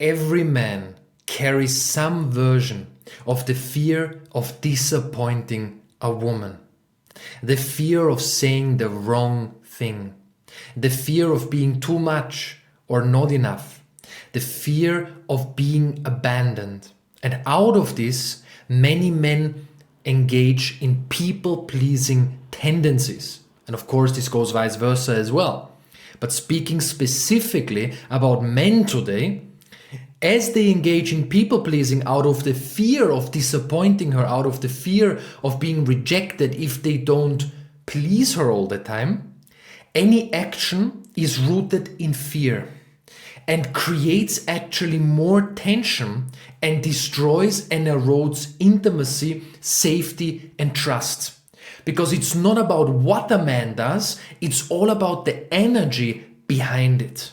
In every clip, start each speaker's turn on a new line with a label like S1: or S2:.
S1: Every man carries some version of the fear of disappointing a woman, the fear of saying the wrong thing, the fear of being too much or not enough, the fear of being abandoned. And out of this, many men engage in people-pleasing tendencies. And of course, this goes vice versa as well. But speaking specifically about men today, as they engage in people-pleasing out of the fear of disappointing her, out of the fear of being rejected if they don't please her all the time, any action is rooted in fear and creates actually more tension and destroys and erodes intimacy, safety, and trust. Because it's not about what a man does, it's all about the energy behind it.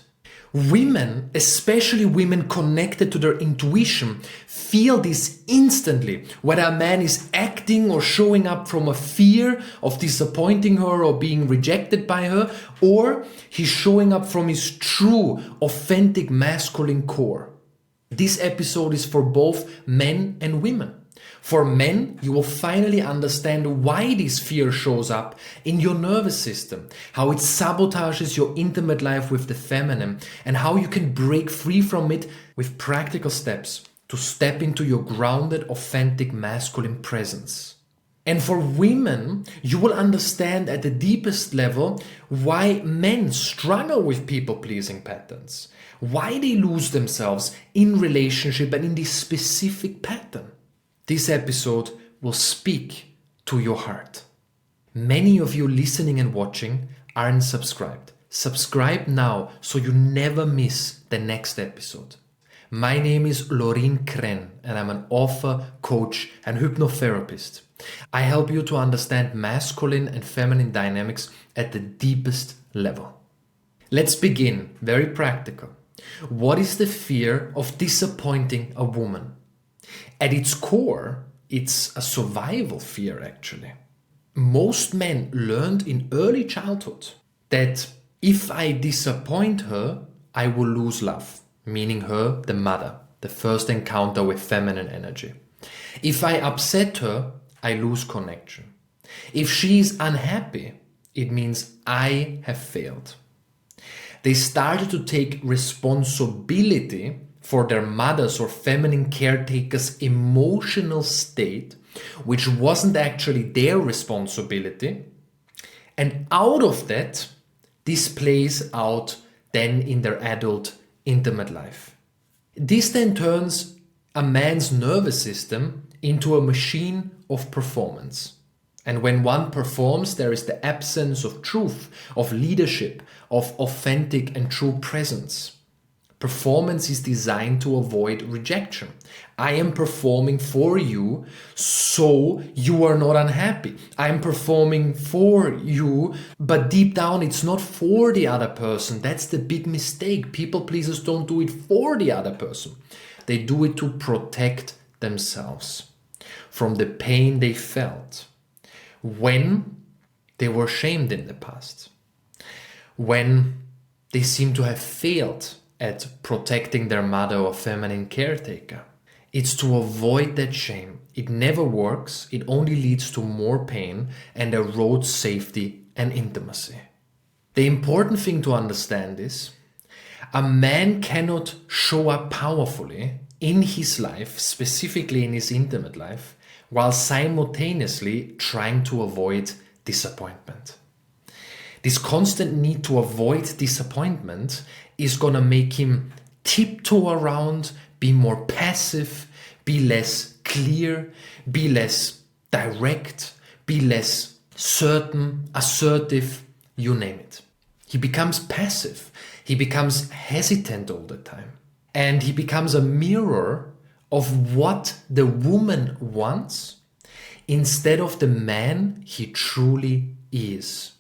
S1: Women, especially women connected to their intuition, feel this instantly, whether a man is acting or showing up from a fear of disappointing her or being rejected by her, or he's showing up from his true, authentic masculine core. This episode is for both men and women. For men, you will finally understand why this fear shows up in your nervous system, how it sabotages your intimate life with the feminine, and how you can break free from it with practical steps to step into your grounded, authentic masculine presence. And for women, you will understand at the deepest level why men struggle with people-pleasing patterns, why they lose themselves in relationship and in this specific pattern. This episode will speak to your heart. Many of you listening and watching aren't subscribed. Subscribe now so you never miss the next episode. My name is Lorin Kren and I'm an author, coach and hypnotherapist. I help you to understand masculine and feminine dynamics at the deepest level. Let's begin very practical. What is the fear of disappointing a woman? At its core, it's a survival fear actually. Most men learned in early childhood that if I disappoint her, I will lose love, meaning her, the mother, the first encounter with feminine energy. If I upset her, I lose connection. If she is unhappy, it means I have failed. They started to take responsibility for their mother's or feminine caretaker's emotional state, which wasn't actually their responsibility. And out of that, this plays out then in their adult intimate life. This then turns a man's nervous system into a machine of performance. And when one performs, there is the absence of truth, of leadership, of authentic and true presence. Performance is designed to avoid rejection. I am performing for you, so you are not unhappy. I am performing for you, but deep down it's not for the other person. That's the big mistake. People pleasers don't do it for the other person. They do it to protect themselves from the pain they felt when they were shamed in the past, when they seem to have failed at protecting their mother or feminine caretaker. It's to avoid that shame. It never works. It only leads to more pain and erodes safety and intimacy. The important thing to understand is a man cannot show up powerfully in his life, specifically in his intimate life, while simultaneously trying to avoid disappointment. This constant need to avoid disappointment is going to make him tiptoe around, be more passive, be less clear, be less direct, be less certain, assertive, you name it. He becomes passive. He becomes hesitant all the time. And he becomes a mirror of what the woman wants instead of the man he truly is.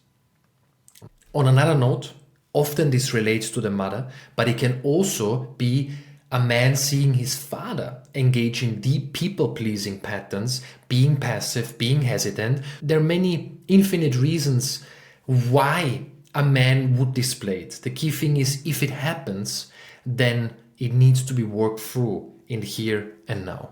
S1: On another note, often this relates to the mother, but it can also be a man seeing his father engage in deep people-pleasing patterns, being passive, being hesitant. There are many infinite reasons why a man would display it. The key thing is if it happens, then It needs to be worked through in here and now.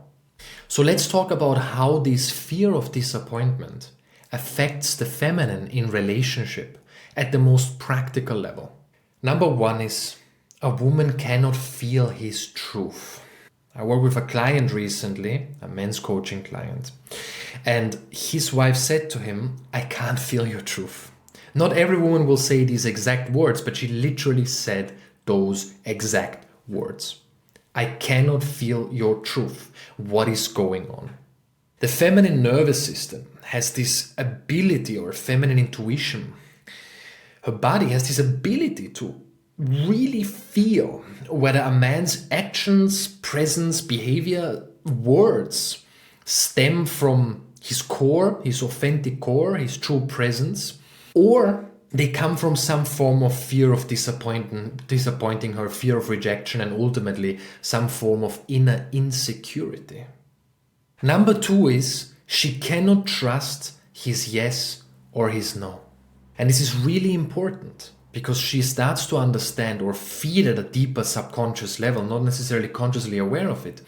S1: So let's talk about how this fear of disappointment affects the feminine in relationship at the most practical level. Number one is a woman cannot feel his truth. I worked with a client recently, a men's coaching client, and his wife said to him, I can't feel your truth. Not every woman will say these exact words, but she literally said those exact words. I cannot feel your truth. What is going on? The feminine nervous system has this ability, or feminine intuition. Her body has this ability to really feel whether a man's actions, presence, behavior, words stem from his core, his authentic core, his true presence, or they come from some form of fear of disappointing her, fear of rejection, and ultimately some form of inner insecurity. Number two is she cannot trust his yes or his no. And this is really important because she starts to understand or feel at a deeper subconscious level, not necessarily consciously aware of it.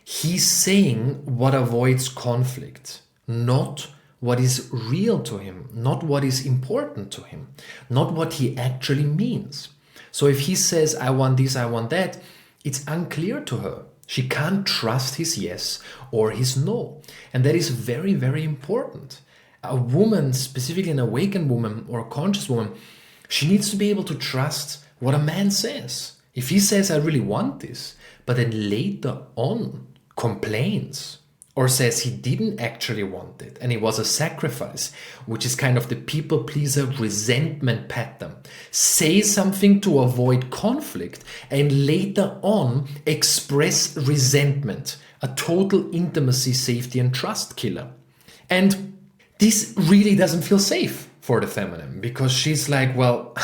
S1: He's saying what avoids conflict, not what is real to him, not what is important to him, not what he actually means. So if he says, I want this, I want that, it's unclear to her. She can't trust his yes or his no. And that is very, very important. A woman, specifically an awakened woman or a conscious woman, she needs to be able to trust what a man says. If he says, I really want this, but then later on complains or says he didn't actually want it and it was a sacrifice, which is kind of the people pleaser resentment pattern. Say something to avoid conflict and later on express resentment, a total intimacy, safety and trust killer. And this really doesn't feel safe for the feminine because she's like, well,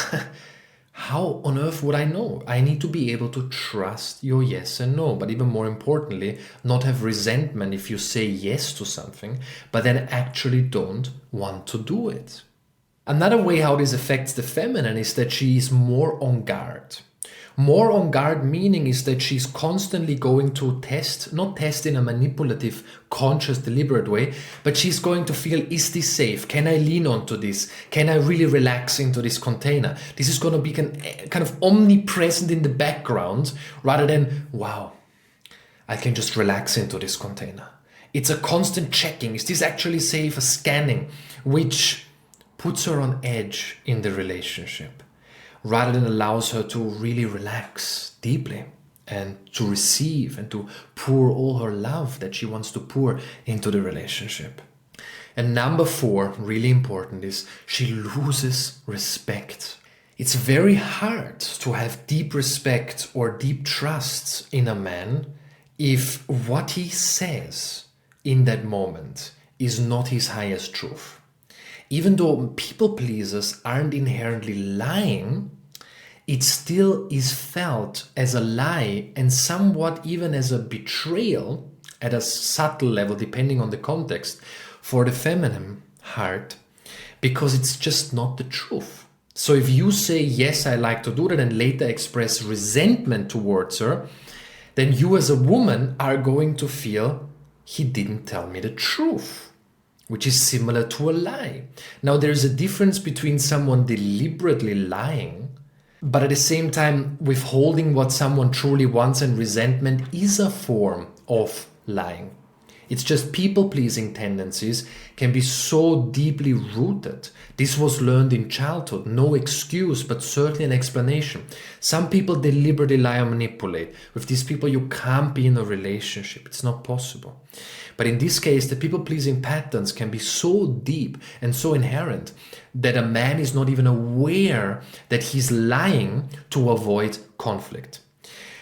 S1: how on earth would I know? I need to be able to trust your yes and no, but even more importantly, not have resentment if you say yes to something, but then actually don't want to do it. Another way how this affects the feminine is that she is more on guard. More on guard meaning is that she's constantly going to not test in a manipulative, conscious, deliberate way, but she's going to feel, is this safe? Can I lean onto this? Can I really relax into this container? This is going to be kind of omnipresent in the background rather than, wow, I can just relax into this container. It's a constant checking. Is this actually safe? A scanning, which puts her on edge in the relationship, rather than allows her to really relax deeply and to receive and to pour all her love that she wants to pour into the relationship. And number four, really important, is she loses respect. It's very hard to have deep respect or deep trust in a man if what he says in that moment is not his highest truth. Even though people pleasers aren't inherently lying, it still is felt as a lie and somewhat even as a betrayal at a subtle level, depending on the context, for the feminine heart, because it's just not the truth. So if you say, yes, I like to do that, and later express resentment towards her, then you as a woman are going to feel, he didn't tell me the truth, which is similar to a lie. Now, there's a difference between someone deliberately lying, but at the same time, withholding what someone truly wants, and resentment is a form of lying. It's just people-pleasing tendencies can be so deeply rooted. This was learned in childhood. No excuse, but certainly an explanation. Some people deliberately lie or manipulate. With these people, you can't be in a relationship. It's not possible. But in this case, the people-pleasing patterns can be so deep and so inherent that a man is not even aware that he's lying to avoid conflict.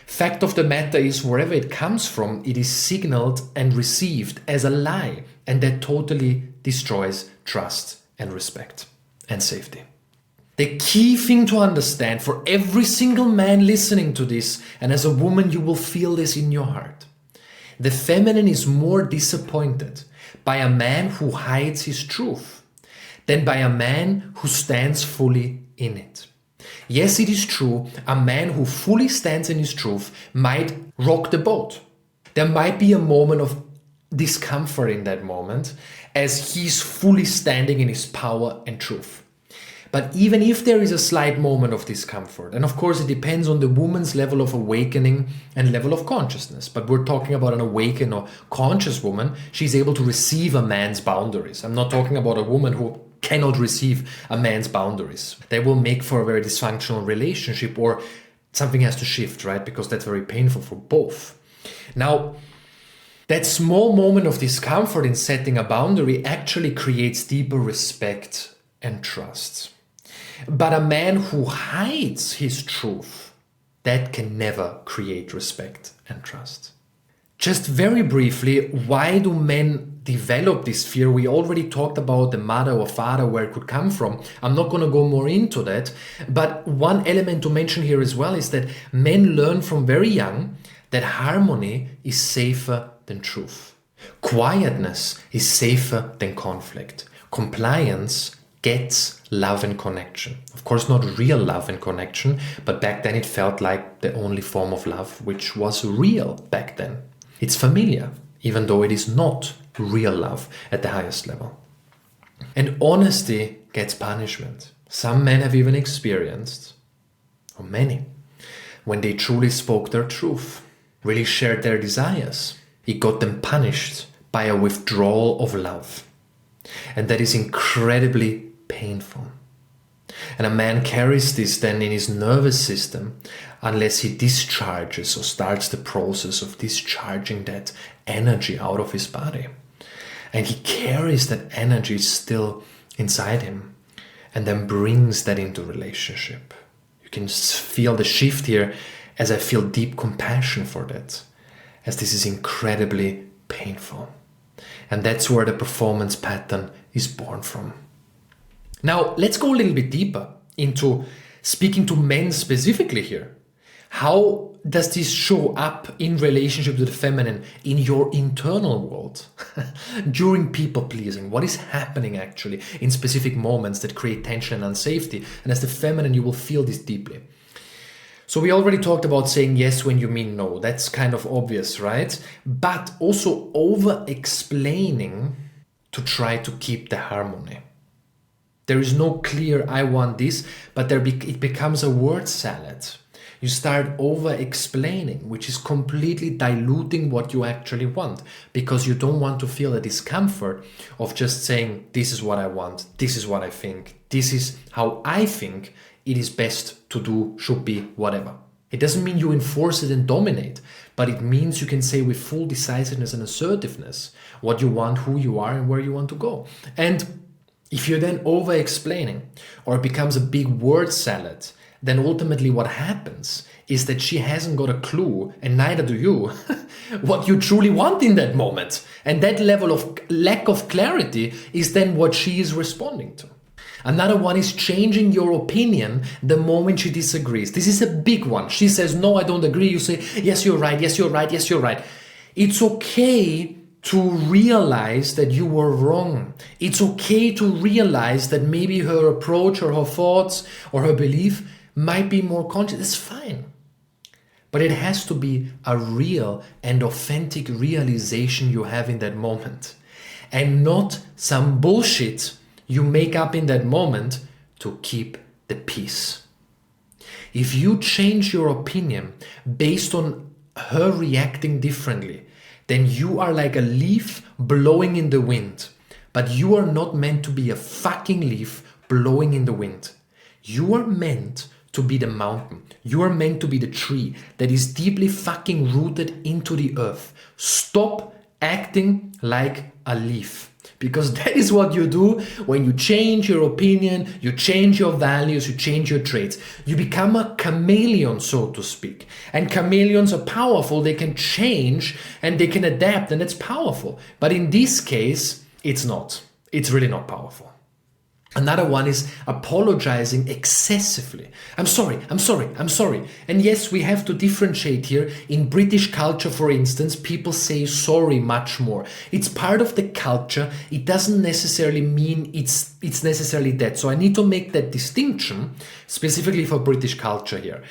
S1: Fact of the matter is, wherever it comes from, it is signaled and received as a lie, and that totally destroys trust and respect and safety. The key thing to understand for every single man listening to this, and as a woman you will feel this in your heart, the feminine is more disappointed by a man who hides his truth than by a man who stands fully in it. Yes, it is true, a man who fully stands in his truth might rock the boat. There might be a moment of discomfort in that moment as he's fully standing in his power and truth. But even if there is a slight moment of discomfort, and of course it depends on the woman's level of awakening and level of consciousness, but we're talking about an awakened or conscious woman, she's able to receive a man's boundaries. I'm not talking about a woman who cannot receive a man's boundaries. They will make for a very dysfunctional relationship, or something has to shift, right? Because that's very painful for both. Now, that small moment of discomfort in setting a boundary actually creates deeper respect and trust. But a man who hides his truth, that can never create respect and trust. Just very briefly, why do men develop this fear? We already talked about the mother or father, where it could come from. I'm not going to go more into that. But one element to mention here as well is that men learn from very young that harmony is safer than truth. Quietness is safer than conflict. Compliance gets love and connection. Of course, not real love and connection, but back then it felt like the only form of love which was real back then. It's familiar, even though it is not real love at the highest level. And honesty gets punishment. Some men have even experienced, or many, when they truly spoke their truth, really shared their desires, it got them punished by a withdrawal of love. And that is incredibly painful. And a man carries this then in his nervous system unless he discharges or starts the process of discharging that energy out of his body. And he carries that energy still inside him and then brings that into relationship. You can feel the shift here as I feel deep compassion for that, as this is incredibly painful. And that's where the performance pattern is born from. Now, let's go a little bit deeper into speaking to men specifically here. How does this show up in relationship to the feminine in your internal world? During people pleasing, what is happening actually in specific moments that create tension and unsafety? And as the feminine, you will feel this deeply. So we already talked about saying yes when you mean no. That's kind of obvious, right? But also over-explaining to try to keep the harmony. There is no clear I want this, but it becomes a word salad. You start over-explaining, which is completely diluting what you actually want, because you don't want to feel the discomfort of just saying, this is what I want, this is what I think, this is how I think it is best to do, should be, whatever. It doesn't mean you enforce it and dominate, but it means you can say with full decisiveness and assertiveness what you want, who you are, and where you want to go. And if you're then over-explaining, or it becomes a big word salad, then ultimately what happens is that she hasn't got a clue, and neither do you, what you truly want in that moment. And that level of lack of clarity is then what she is responding to. Another one is changing your opinion the moment she disagrees. This is a big one. She says, no, I don't agree. You say, yes, you're right. Yes, you're right. Yes, you're right. It's okay to realize that you were wrong. It's okay to realize that maybe her approach or her thoughts or her belief might be more conscious. It's fine. But it has to be a real and authentic realization you have in that moment, and not some bullshit you make up in that moment to keep the peace. If you change your opinion based on her reacting differently, then you are like a leaf blowing in the wind. But you are not meant to be a fucking leaf blowing in the wind. You are meant to be the mountain. You are meant to be the tree that is deeply fucking rooted into the earth. Stop acting like a leaf. Because that is what you do when you change your opinion, you change your values, you change your traits. You become a chameleon, so to speak. And chameleons are powerful. They can change and they can adapt, and it's powerful. But in this case, it's not. It's really not powerful. Another one is apologizing excessively. I'm sorry, I'm sorry, I'm sorry. And yes, we have to differentiate here. In British culture, for instance, people say sorry much more. It's part of the culture. It doesn't necessarily mean it's necessarily that. So I need to make that distinction specifically for British culture here.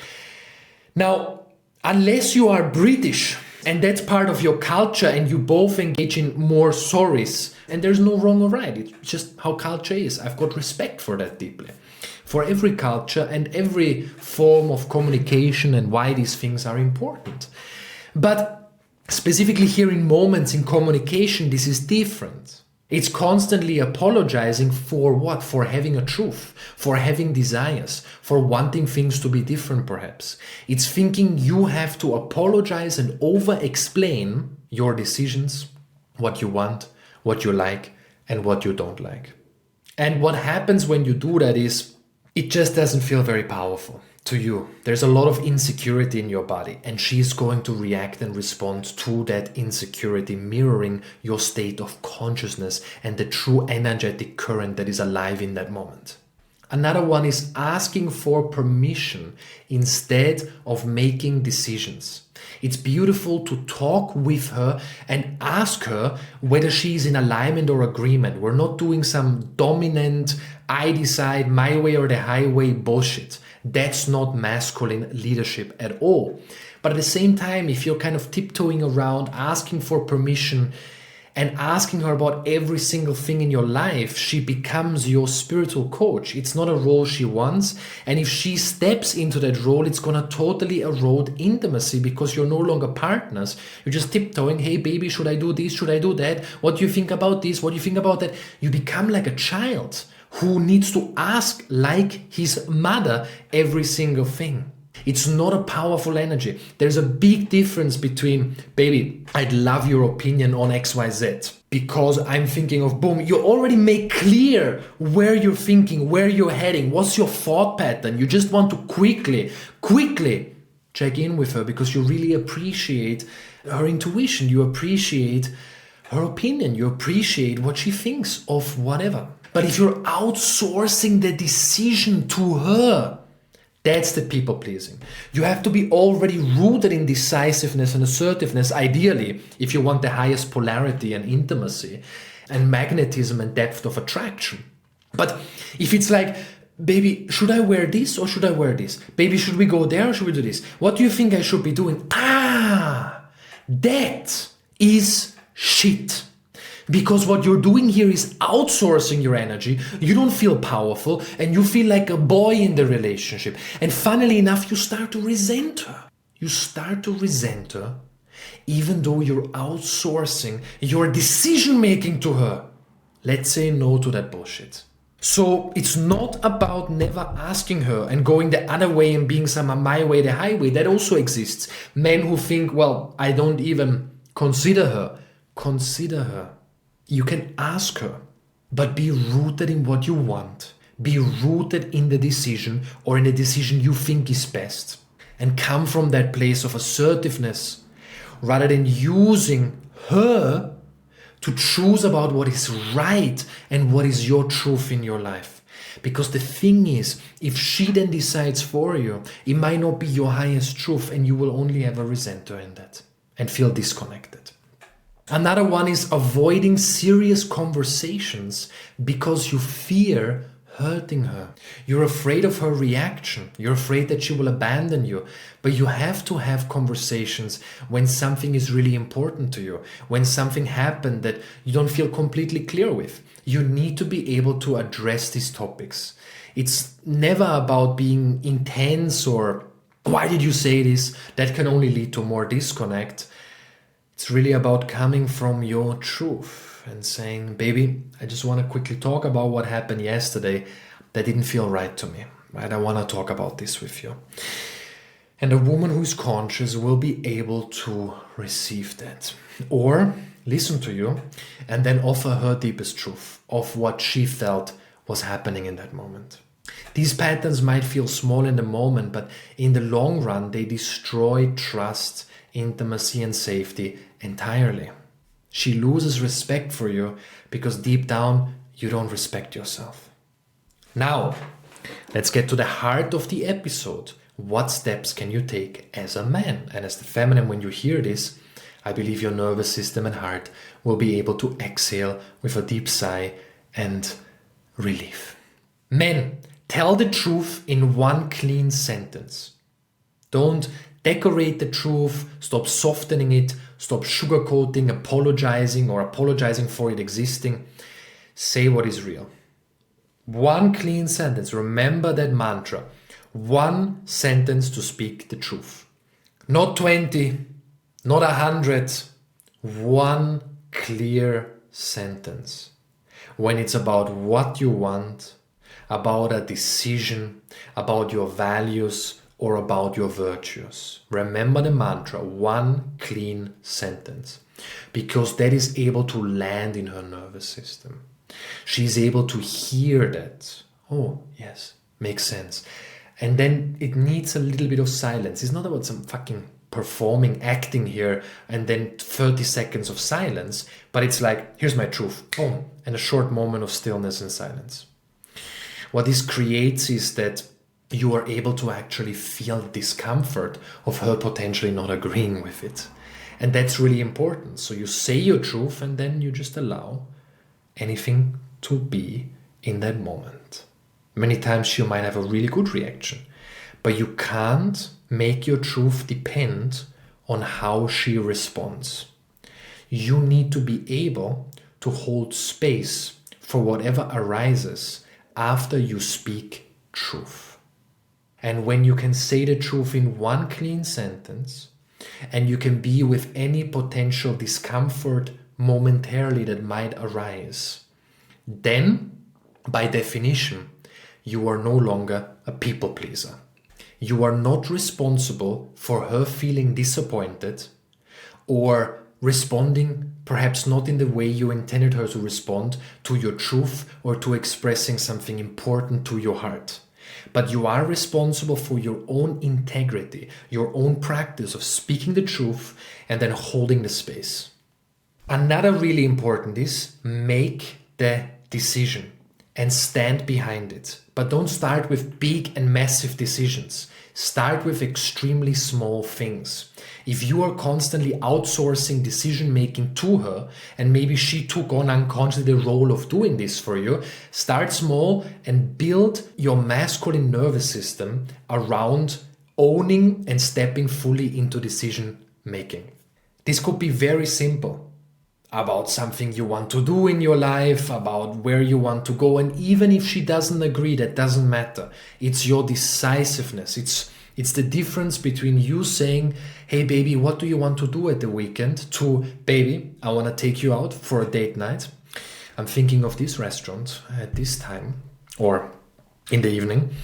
S1: Now, unless you are British, and that's part of your culture, and you both engage in more sorries, and there's no wrong or right. It's just how culture is. I've got respect for that deeply. For every culture and every form of communication and why these things are important. But specifically here in moments in communication, this is different. It's constantly apologizing for what? For having a truth, for having desires, for wanting things to be different perhaps. It's thinking you have to apologize and over-explain your decisions, what you want, what you like, and what you don't like. And what happens when you do that is, it just doesn't feel very powerful to you. There's a lot of insecurity in your body, and she's going to react and respond to that insecurity, mirroring your state of consciousness and the true energetic current that is alive in that moment. Another one is asking for permission instead of making decisions. It's beautiful to talk with her and ask her whether she's in alignment or agreement. We're not doing some dominant, I decide my way or the highway bullshit. That's not masculine leadership at all. But at the same time, if you're kind of tiptoeing around, asking for permission and asking her about every single thing in your life, she becomes your spiritual coach. It's not a role she wants. And if she steps into that role, it's going to totally erode intimacy because you're no longer partners. You're just tiptoeing. Hey, baby, should I do this? Should I do that? What do you think about this? What do you think about that? You become like a child who needs to ask like his mother every single thing. It's not a powerful energy. There's a big difference between, baby, I'd love your opinion on XYZ because I'm thinking of boom. You already make clear where you're thinking, where you're heading, what's your thought pattern. You just want to quickly check in with her because you really appreciate her intuition. You appreciate her opinion. You appreciate what she thinks of whatever. But if you're outsourcing the decision to her, that's the people pleasing. You have to be already rooted in decisiveness and assertiveness, ideally, if you want the highest polarity and intimacy and magnetism and depth of attraction. But if it's like, baby, should I wear this or should I wear this? Baby, should we go there or should we do this? What do you think I should be doing? That is shit. Because what you're doing here is outsourcing your energy. You don't feel powerful and you feel like a boy in the relationship. And funnily enough, you start to resent her. You start to resent her even though you're outsourcing your decision making to her. Let's say no to that bullshit. So it's not about never asking her and going the other way and being some my way, the highway. That also exists. Men who think, well, I don't even consider her. Consider her. You can ask her, but be rooted in what you want. Be rooted in the decision or in the decision you think is best. And come from that place of assertiveness rather than using her to choose about what is right and what is your truth in your life. Because the thing is, if she then decides for you, it might not be your highest truth and you will only ever resent her in that and feel disconnected. Another one is avoiding serious conversations because you fear hurting her. You're afraid of her reaction. You're afraid that she will abandon you. But you have to have conversations when something is really important to you, when something happened that you don't feel completely clear with. You need to be able to address these topics. It's never about being intense or why did you say this? That can only lead to more disconnect. It's really about coming from your truth and saying, baby, I just want to quickly talk about what happened yesterday that didn't feel right to me, right? I want to talk about this with you. And a woman who's conscious will be able to receive that or listen to you and then offer her deepest truth of what she felt was happening in that moment. These patterns might feel small in the moment, but in the long run, they destroy trust, intimacy and safety entirely. She loses respect for you because deep down you don't respect yourself. Now, let's get to the heart of the episode. What steps can you take as a man? And as the feminine, when you hear this, I believe your nervous system and heart will be able to exhale with a deep sigh and relief. Men, tell the truth in one clean sentence. Don't decorate the truth, stop softening it, stop sugarcoating, apologizing or apologizing for it existing. Say what is real. One clean sentence. Remember that mantra. One sentence to speak the truth. Not 20, not 100. One clear sentence. When it's about what you want, about a decision, about your values, or about your virtues. Remember the mantra, one clean sentence, because that is able to land in her nervous system. She's able to hear that. Oh, yes, makes sense. And then it needs a little bit of silence. It's not about some fucking performing, acting here, and then 30 seconds of silence, but it's like, here's my truth, boom, and a short moment of stillness and silence. What this creates is that you are able to actually feel discomfort of her potentially not agreeing with it. And that's really important. So you say your truth and then you just allow anything to be in that moment. Many times you might have a really good reaction, but you can't make your truth depend on how she responds. You need to be able to hold space for whatever arises after you speak truth. And when you can say the truth in one clean sentence, and you can be with any potential discomfort momentarily that might arise, then, by definition, you are no longer a people pleaser. You are not responsible for her feeling disappointed or responding perhaps not in the way you intended her to respond to your truth or to expressing something important to your heart. But you are responsible for your own integrity, your own practice of speaking the truth and then holding the space. Another really important is make the decision and stand behind it. But don't start with big and massive decisions. Start with extremely small things. If you are constantly outsourcing decision making to her, and maybe she took on unconsciously the role of doing this for you, start small and build your masculine nervous system around owning and stepping fully into decision making. This could be very simple. About something you want to do in your life, about where you want to go. And even if she doesn't agree, that doesn't matter. It's your decisiveness. It's the difference between you saying, hey baby, what do you want to do at the weekend? To, baby, I want to take you out for a date night. I'm thinking of this restaurant at this time or in the evening.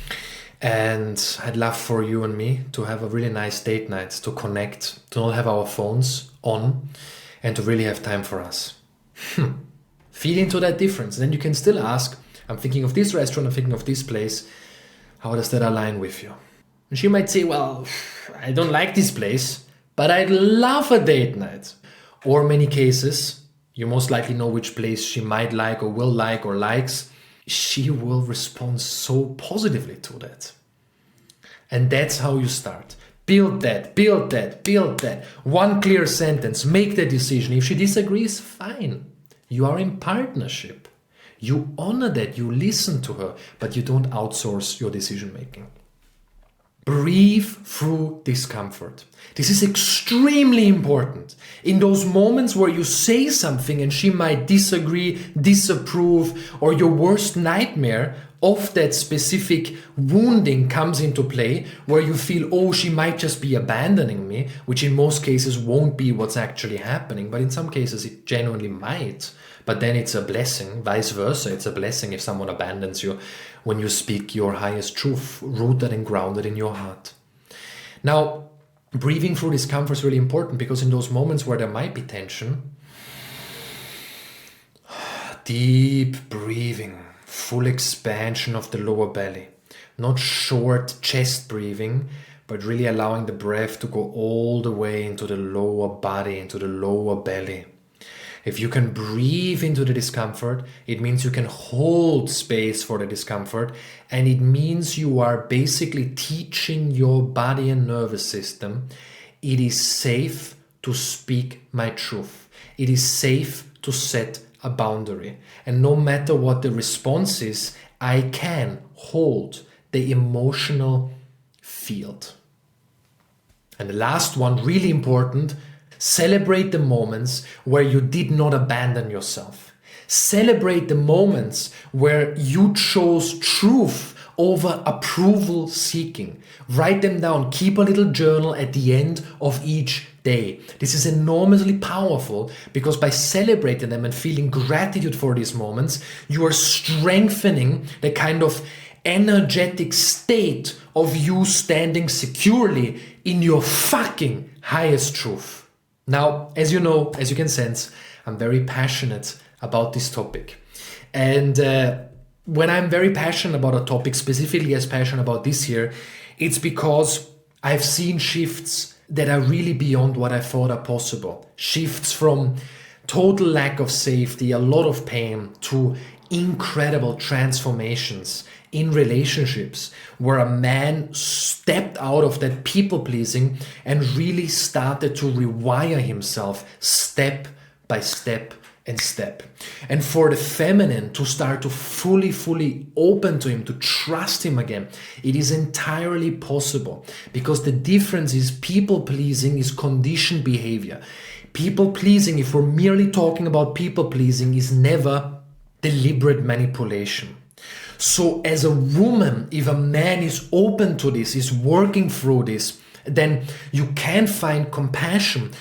S1: And I'd love for you and me to have a really nice date night, to connect, to not have our phones on, and to really have time for us. Feed into that difference. Then you can still ask, I'm thinking of this restaurant, I'm thinking of this place. How does that align with you? And she might say, well, I don't like this place, but I'd love a date night. Or many cases, you most likely know which place she might like or will like or likes. She will respond so positively to that. And that's how you start. Build that, build that, build that. One clear sentence, make the decision. If she disagrees, fine. You are in partnership. You honor that, you listen to her, but you don't outsource your decision making. Breathe through discomfort. This is extremely important. In those moments where you say something and she might disagree, disapprove, or your worst nightmare of that specific wounding comes into play, where you feel, oh, she might just be abandoning me, which in most cases won't be what's actually happening, but in some cases it genuinely might. But then it's a blessing, vice versa. It's a blessing if someone abandons you when you speak your highest truth, rooted and grounded in your heart. Now, breathing through discomfort is really important, because in those moments where there might be tension, deep breathing, full expansion of the lower belly, not short chest breathing, but really allowing the breath to go all the way into the lower body, into the lower belly. If you can breathe into the discomfort, it means you can hold space for the discomfort, and it means you are basically teaching your body and nervous system it is safe to speak my truth. It is safe to set a boundary. And no matter what the response is, I can hold the emotional field. And the last one, really important, celebrate the moments where you did not abandon yourself. Celebrate the moments where you chose truth over approval seeking. Write them down. Keep a little journal at the end of each day. This is enormously powerful because by celebrating them and feeling gratitude for these moments, you are strengthening the kind of energetic state of you standing securely in your fucking highest truth. Now, as you know, as you can sense, I'm very passionate about this topic. And when I'm very passionate about a topic, specifically as passionate about this here, it's because I've seen shifts that are really beyond what I thought are possible. Shifts from total lack of safety, a lot of pain, to incredible transformations in relationships where a man stepped out of that people pleasing and really started to rewire himself step by step and step. And for the feminine to start to fully open to him, to trust him again, it is entirely possible, because the difference is people pleasing is conditioned behavior. People pleasing, if we're merely talking about people pleasing, is never deliberate manipulation. So as a woman, if a man is open to this, is working through this, then you can find compassion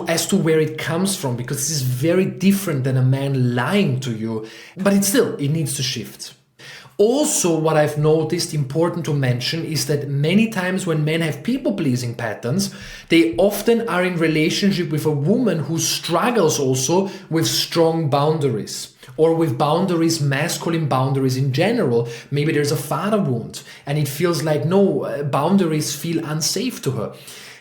S1: as to where it comes from, because this is very different than a man lying to you, but it needs to shift. Also, what I've noticed important to mention is that many times when men have people-pleasing patterns, they often are in relationship with a woman who struggles also with strong boundaries, or with boundaries, masculine boundaries in general. Maybe there's a father wound and it feels like boundaries feel unsafe to her.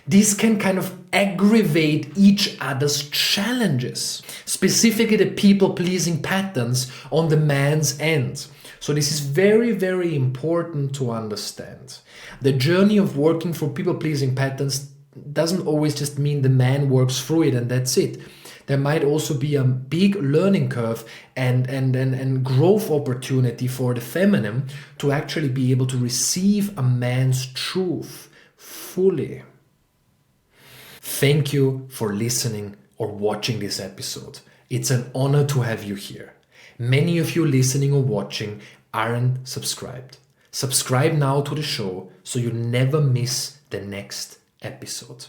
S1: This can kind of aggravate each other's challenges, specifically the people-pleasing patterns on the man's end. So this is very important to understand. The journey of working through people-pleasing patterns doesn't always just mean the man works through it and that's it. There might also be a big learning curve and growth opportunity for the feminine to actually be able to receive a man's truth fully. Thank you for listening or watching this episode. It's an honor to have you here. Many of you listening or watching aren't subscribed. Subscribe now to the show so you never miss the next episode.